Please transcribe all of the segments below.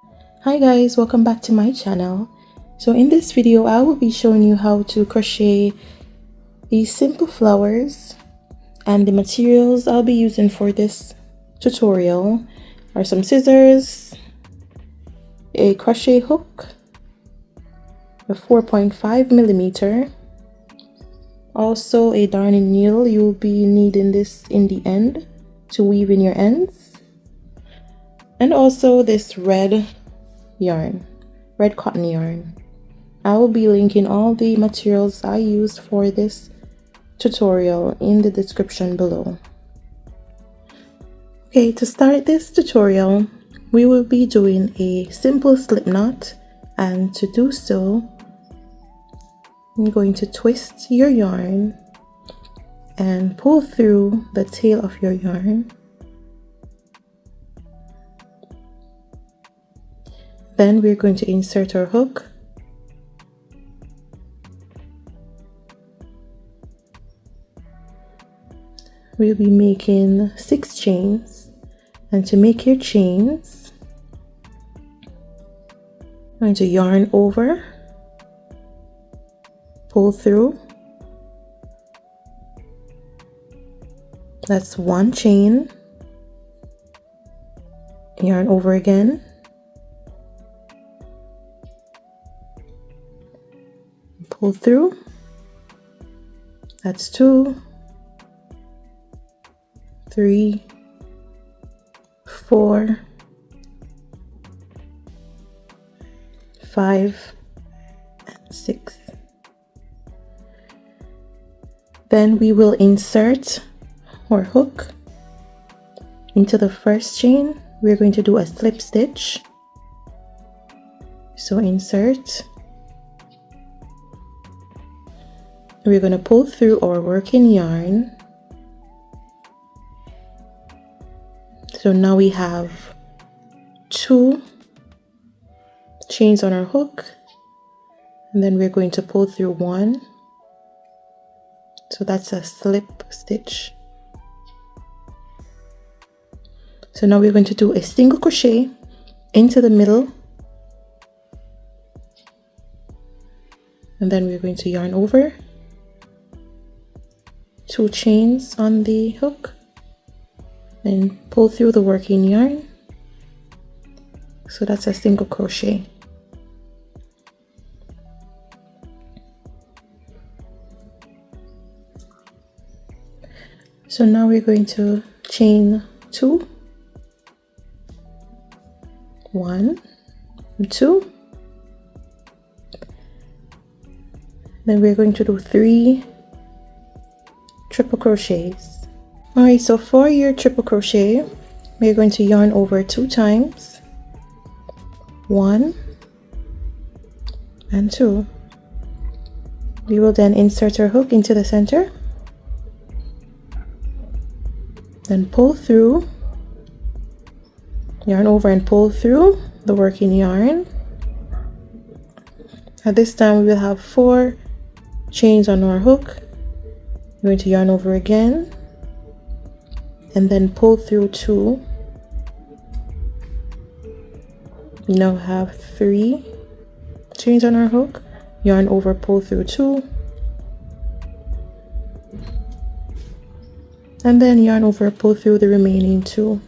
Hi guys, welcome back to my channel. So in this video I will be showing you how to crochet these simple flowers, and the materials I'll be using for this tutorial are some scissors, a crochet hook, a 4.5mm, also a darning needle. You'll be needing this in the end to weave in your ends, and also this red cotton yarn. I will be linking all the materials I used for this tutorial in the description below. Okay, to start this tutorial, we will be doing a simple slip knot, and to do so, I'm going to twist your yarn and pull through the tail of your yarn. Then we're going to insert our hook. We'll be making 6 chains, and to make your chains, I'm going to yarn over, pull through. That's 1 chain, yarn over again, pull through. That's 2, 3, 4, 5, and 6. Then we will insert our hook into the first chain. We're going to do a slip stitch. So insert. We're going to pull through our working yarn. So now we have 2 chains on our hook, and then we're going to pull through 1. So that's a slip stitch. So now we're going to do a single crochet into the middle, and then we're going to yarn over, 2 chains on the hook, and pull through the working yarn. So that's a single crochet. So now we're going to chain 2, 1, 2. Then we're going to do 3 triple crochets. Alright, so for your triple crochet, we're going to yarn over 2 times, 1 and 2. We will then insert our hook into the center, then pull through, yarn over and pull through the working yarn. At this time we will have 4 chains on our hook. We're going to yarn over again, and then pull through 2. We now have 3 chains on our hook, yarn over, pull through 2, and then yarn over, pull through the remaining 2.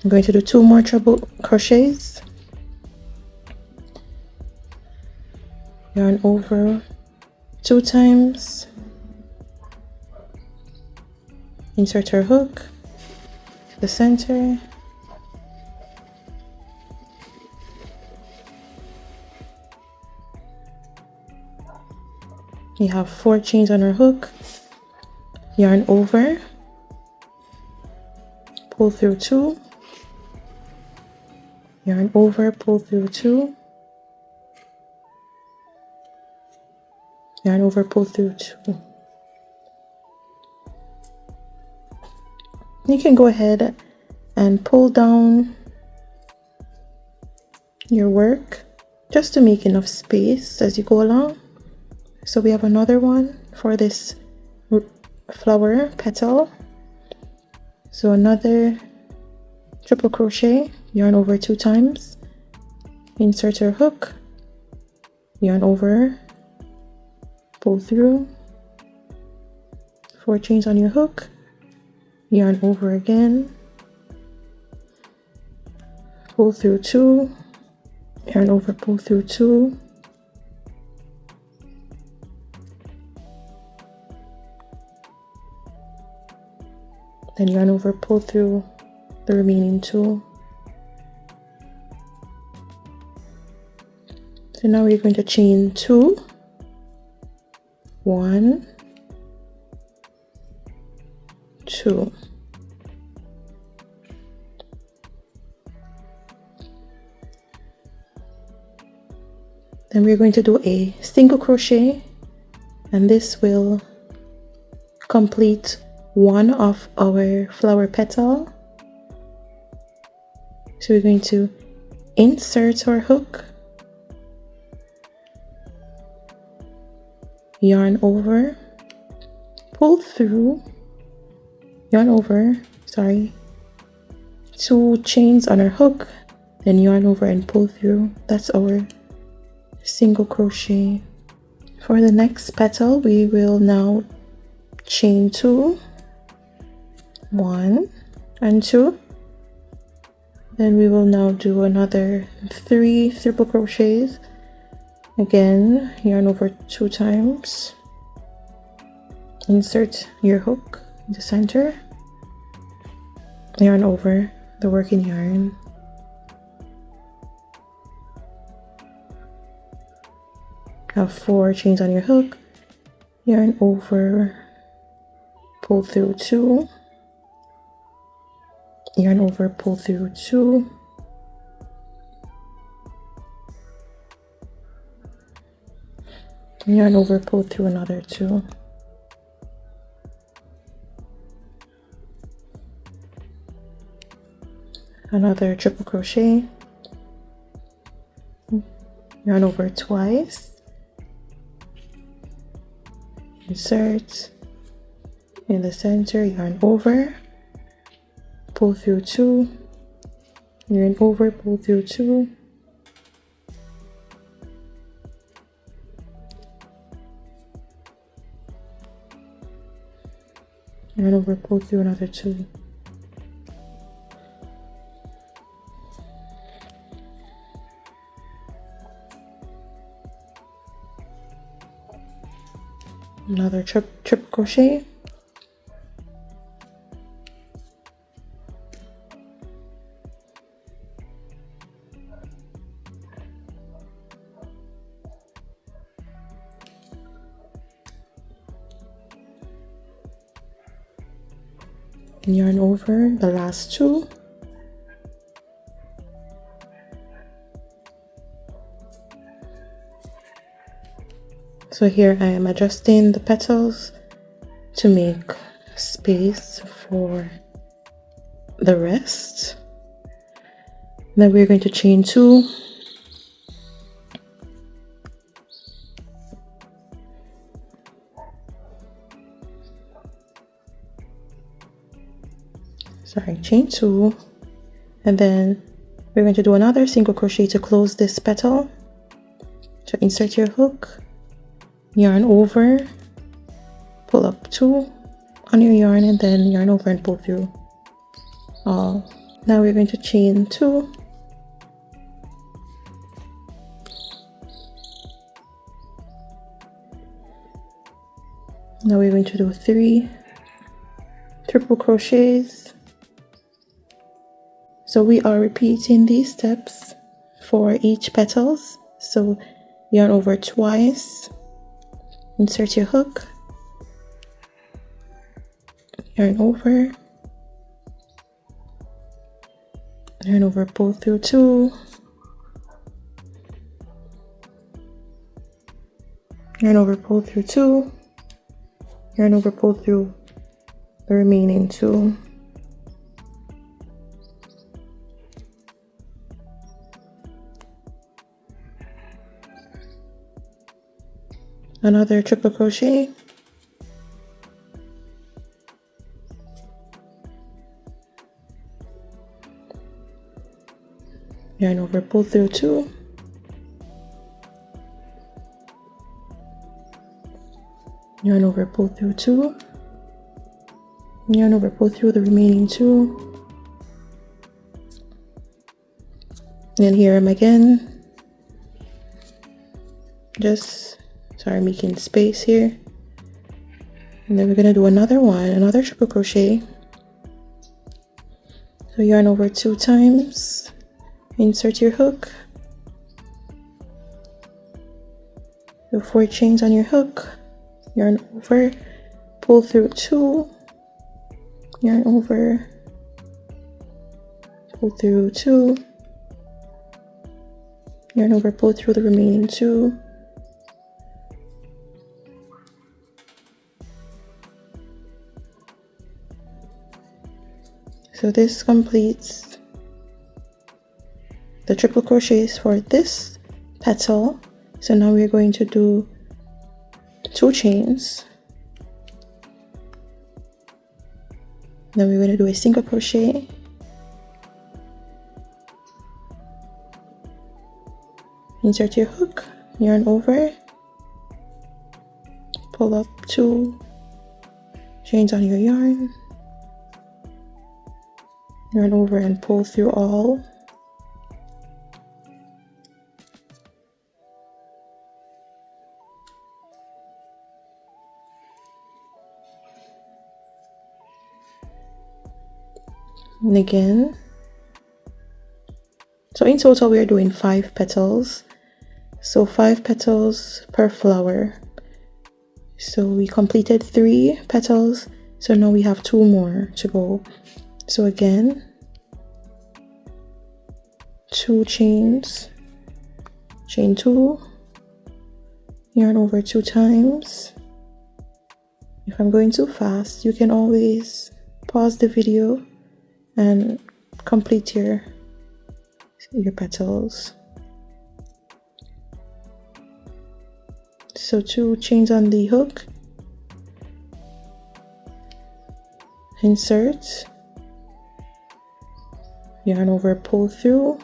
I'm going to do 2 more treble crochets, yarn over 2 times, insert our hook to the center, we have 4 chains on our hook, yarn over, pull through 2, yarn over, pull through 2, yarn over, pull through 2. You can go ahead and pull down your work just to make enough space as you go along. So we have another one for this flower petal. So another triple crochet, yarn over 2 times, insert your hook, yarn over, pull through, 4 chains on your hook, yarn over again, pull through 2, yarn over, pull through 2, then yarn over, pull through the remaining 2. So now we're going to chain 2, 1, 2. Then we're going to do a single crochet, and this will complete one of our flower petal. So we're going to insert our hook, yarn over, pull through, yarn over, 2 chains on our hook, then yarn over and pull through. That's our single crochet. For the next petal, we will now chain 2, 1 and 2. Then we will now do another 3 triple crochets. Again, yarn over 2 times, insert your hook in the center, yarn over the working yarn, have 4 chains on your hook, yarn over, pull through 2, yarn over, pull through 2, yarn over, pull through another 2, another triple crochet, yarn over twice, insert in the center, yarn over, pull through 2, yarn over, pull through 2, yarn over, pull through another 2, another triple crochet, and yarn over the last 2, so here I am adjusting the petals to make space for the rest. Then we're going to chain 2, chain 2, and then we're going to do another single crochet to close this petal. So insert your hook, yarn over, pull up 2 on your yarn, and then yarn over and pull through all. Now we're going to chain 2, now we're going to do 3 triple crochets. So we are repeating these steps for each petals. So yarn over twice, insert your hook, yarn over, pull through 2, yarn over, pull through 2, yarn over, pull through the remaining 2. Another triple crochet, yarn over, pull through 2, yarn over, pull through 2, yarn over, pull through the remaining 2, and here I'm again, just making space here, and then we're going to do another one, another triple crochet. So yarn over 2 times, insert your hook, do 4 chains on your hook, yarn over, pull through 2, yarn over, pull through 2, yarn over, pull through the remaining 2, so this completes the triple crochets for this petal. So now we're going to do 2 chains, then we're going to do a single crochet, insert your hook, yarn over, pull up 2 chains on your yarn, yarn over and pull through all, and again. So in total we are doing 5 petals, so 5 petals per flower. So we completed 3 petals, so now we have 2 more to go. So again, 2 chains, chain 2, yarn over 2 times. If I'm going too fast, you can always pause the video and complete your petals. So 2 chains on the hook, insert, yarn over, pull through,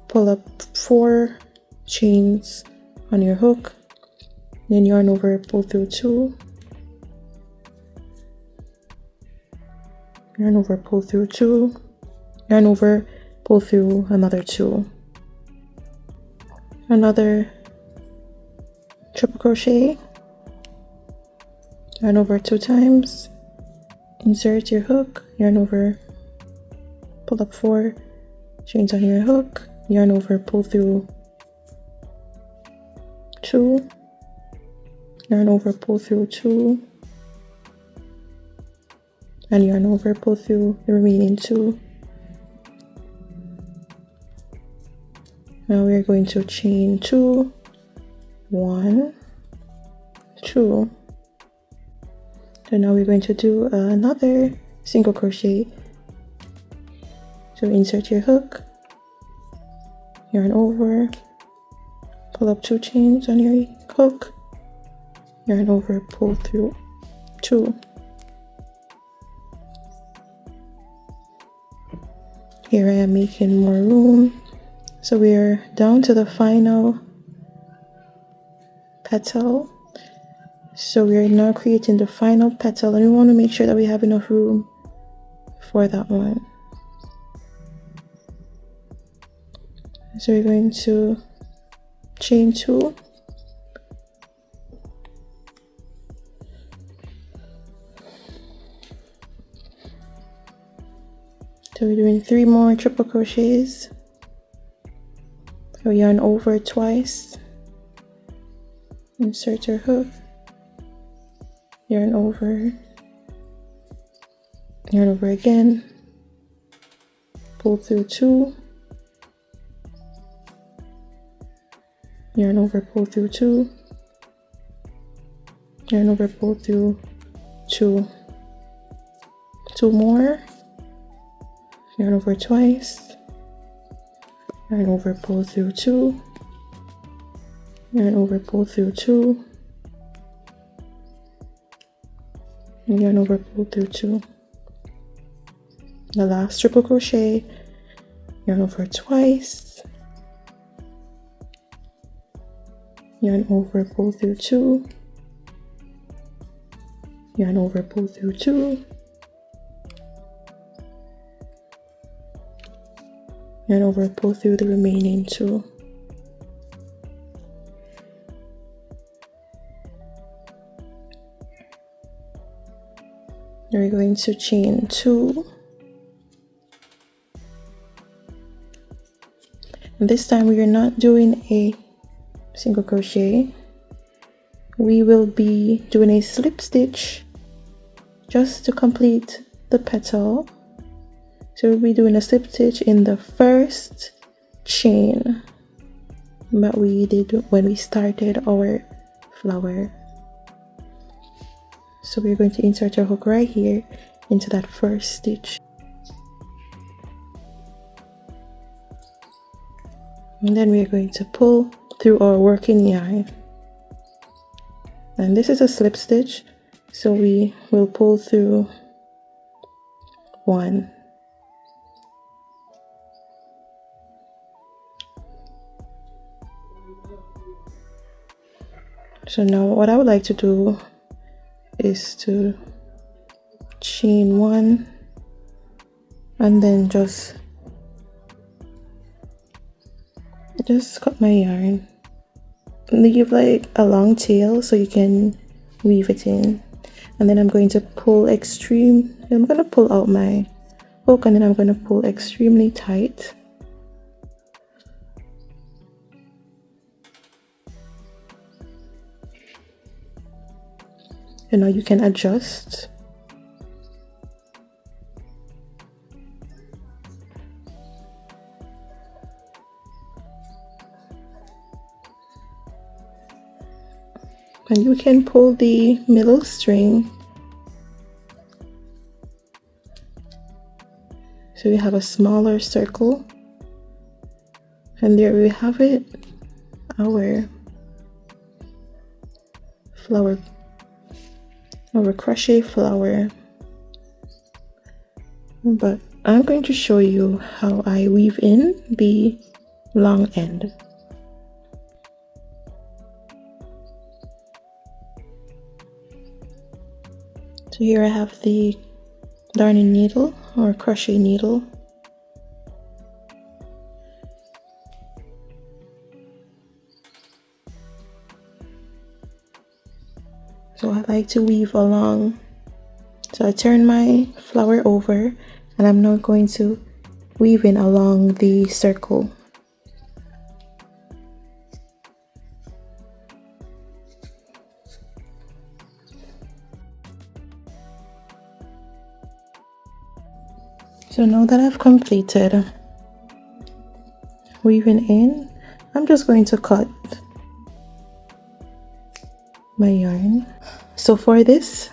pull up 4 chains on your hook, then yarn over, pull through 2, yarn over, pull through 2, yarn over, pull through another 2, another triple crochet, yarn over 2 times, insert your hook, yarn over, pull up 4 chains on your hook, yarn over, pull through 2, yarn over, pull through 2, and yarn over, pull through the remaining 2. Now we're going to chain 2, 1, 2. So now we're going to do another single crochet. So insert your hook, yarn over, pull up 2 chains on your hook, yarn over, pull through 2. Here I am making more room. So we're down to the final petal. So we're now creating the final petal, and we want to make sure that we have enough room for that one. So we're going to chain 2, so we're doing 3 more triple crochets. So yarn over twice, insert your hook, yarn over again, pull through 2, yarn over, pull through 2, yarn over, pull through 2, 2 more, yarn over twice, yarn over, pull through 2, yarn over, pull through 2, and yarn over, pull through 2. the last triple crochet, yarn over twice, yarn over, pull through 2, yarn over, pull through 2, yarn over, pull through the remaining 2. We're going to chain 2. And this time we are not doing a single crochet. We will be doing a slip stitch just to complete the petal. So we'll be doing a slip stitch in the first chain that we did when we started our flower. So we're going to insert our hook right here into that first stitch. And then we're going to pull through our working yarn. And this is a slip stitch, so we will pull through 1. So now what I would like to do is to chain 1 and then just cut my yarn. Leave like a long tail so you can weave it in, and then I'm going to pull I'm going to pull out my hook, and then I'm going to pull extremely tight. And now you can adjust. And you can pull the middle string. So we have a smaller circle. And there we have it, our flower, our crochet flower. But I'm going to show you how I weave in the long end. So here I have the darning needle or crochet needle. So I like to weave along. So I turn my flower over, and I'm now going to weave in along the circle. So now that I've completed weaving in, I'm just going to cut my yarn. So for this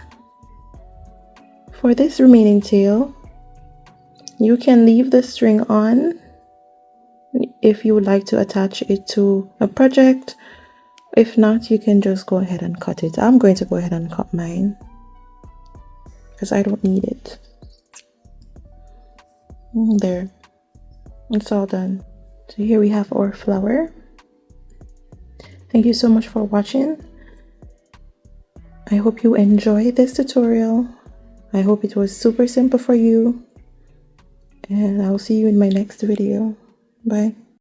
remaining tail, you can leave the string on if you would like to attach it to a project. If not, you can just go ahead and cut it. I'm going to go ahead and cut mine because I don't need it. There, it's all done. So here we have our flower. Thank you so much for watching. I hope you enjoyed this tutorial. I hope it was super simple for you, and I'll see you in my next video. Bye.